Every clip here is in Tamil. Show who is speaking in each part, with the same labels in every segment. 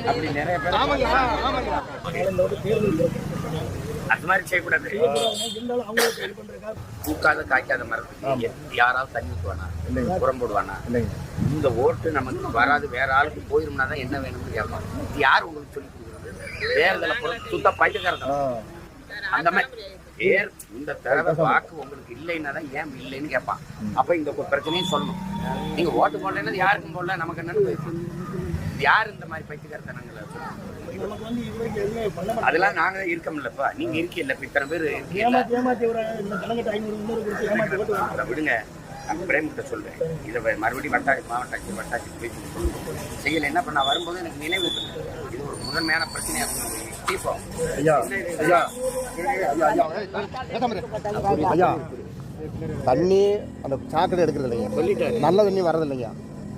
Speaker 1: அப்படி நிறைய பேர் அது மாதிரி செய்யக்கூடாது. பூக்காத காய்க்காத மரத்துக்கு யாராவது தண்ணி ஊற்றுவானா, உரம் போடுவானா? இந்த ஓட்டு நமக்கு வராது, வேற ஆளுக்கு போயிருந்தா தான் என்ன வேணும்னு கேட்பான். யார் உங்களுக்கு சொல்லி கொடுக்குறது? தேர்தலை சுத்த பைத்தியக்காரன் அந்த மாதிரி பேர் இந்த தடவை வாக்கு உங்களுக்கு இல்லைன்னா தான் ஏன் இல்லைன்னு கேட்பான். அப்ப இந்த பிரச்சனையும் சொல்லணும். நீங்க ஓட்டு போடலன்னா யாருக்கும் போடல, நமக்கு என்னன்னு யார் இந்த மாதிரி பைத்தியக்காரத்தனங்களை அதெல்லாம் நாங்க இருக்கமில்லப்பா, நீங்க இருக்கீல்ல, இத்தனை பேர் விடுங்க. நான் பிரேமிட்ட சொல்றேன், இதை மறுபடியும் மாவட்ட ஆட்சியர் பேசி செய்யலை. என்ன பண்ண வரும்போது எனக்கு நினைவு இது ஒரு முதன்மையான பிரச்சனையா தீர்ப்போம்.
Speaker 2: தண்ணி அந்த சாக்கடை எடுக்கிறது இல்லைங்க, சொல்லிட்டு நல்ல தண்ணி வர்றது இல்லைங்க,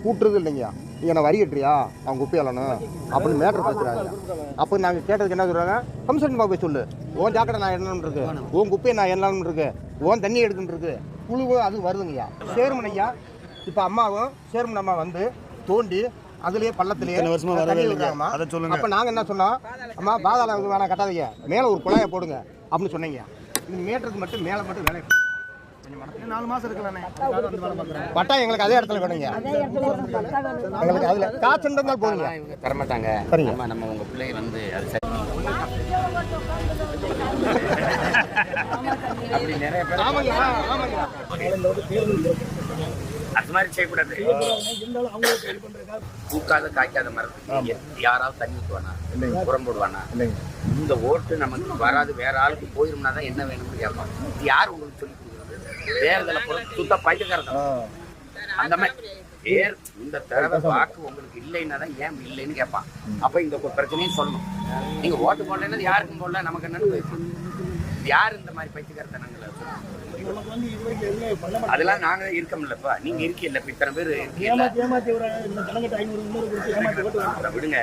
Speaker 2: கூட்டுறது இல்லைங்க. நீ என்ன வரி கட்டுறியா அவங்க குப்பையாளணும் அப்படின்னு மேட்ரு பேசுறாங்க. அப்போ நாங்கள் கேட்டதுக்கு என்ன சொல்றாங்க, கமிஷன் போய் சொல்லு, உன் ஜாக்கடை நான் என்னன்னு இருக்கு, உன் குப்பையை நான் என்னன்னு இருக்கு, உன் தண்ணி எடுத்துட்டு இருக்கு, புழுவு அது வருதுங்கய்யா. சேர்மன் ஐயா இப்போ அம்மாவும் சேர்மன் அம்மா வந்து தோண்டி அதுலயே பள்ளத்திலேயே தண்ணி விடுறாங்கம்மா. அப்போ நாங்கள் என்ன சொன்னோம், அம்மா பாதாள வேணாம் கட்டாதீங்க, மேலே ஒரு குழாயை போடுங்க அப்படின்னு சொன்னீங்க. இந்த மீட்டருக்கு மட்டும் மேலே மட்டும் வேலை 4 மாசம் இருக்கலானே பட்டா எங்களுக்கு அதே இடத்துல வேணுங்க. எங்களுக்கு அதுல காசு இருந்தால் போதுங்க,
Speaker 1: தரமாட்டாங்க. நம்ம உங்க பிள்ளைய வந்து அது சரி அப்படி நிறைய பேர் அது மாதிரி செய்யக்கூடாது. பூக்காத காய்க்காத மரத்துக்கு யாராவது தண்ணி ஊற்றுவானா, உரம் போடுவானா? இந்த ஓட்டு நமக்கு வராது, வேற ஆளுக்கு போயிருந்தா தான் என்ன வேணும்னு கேட்பான். யார் உங்களுக்கு சொல்லி தேர்தலை சுத்த பைத்தியக்காரன் அந்த மாதிரி பேர் இந்த தடவை வாக்கு உங்களுக்கு இல்லைன்னா தான் ஏன் இல்லைன்னு கேட்பான். அப்ப இந்த பிரச்சனையும் சொல்லணும். நீங்க ஓட்டு போடலன்னா யாருக்கும் போடல, நமக்கு என்னன்னு யார் இந்த மாதிரி பைத்தியக்காரத்தனங்களை அதெல்லாம் நாங்க இருக்கமில்லப்பா, நீங்க இருக்கீல்ல, இத்தனை பேர் விடுங்க.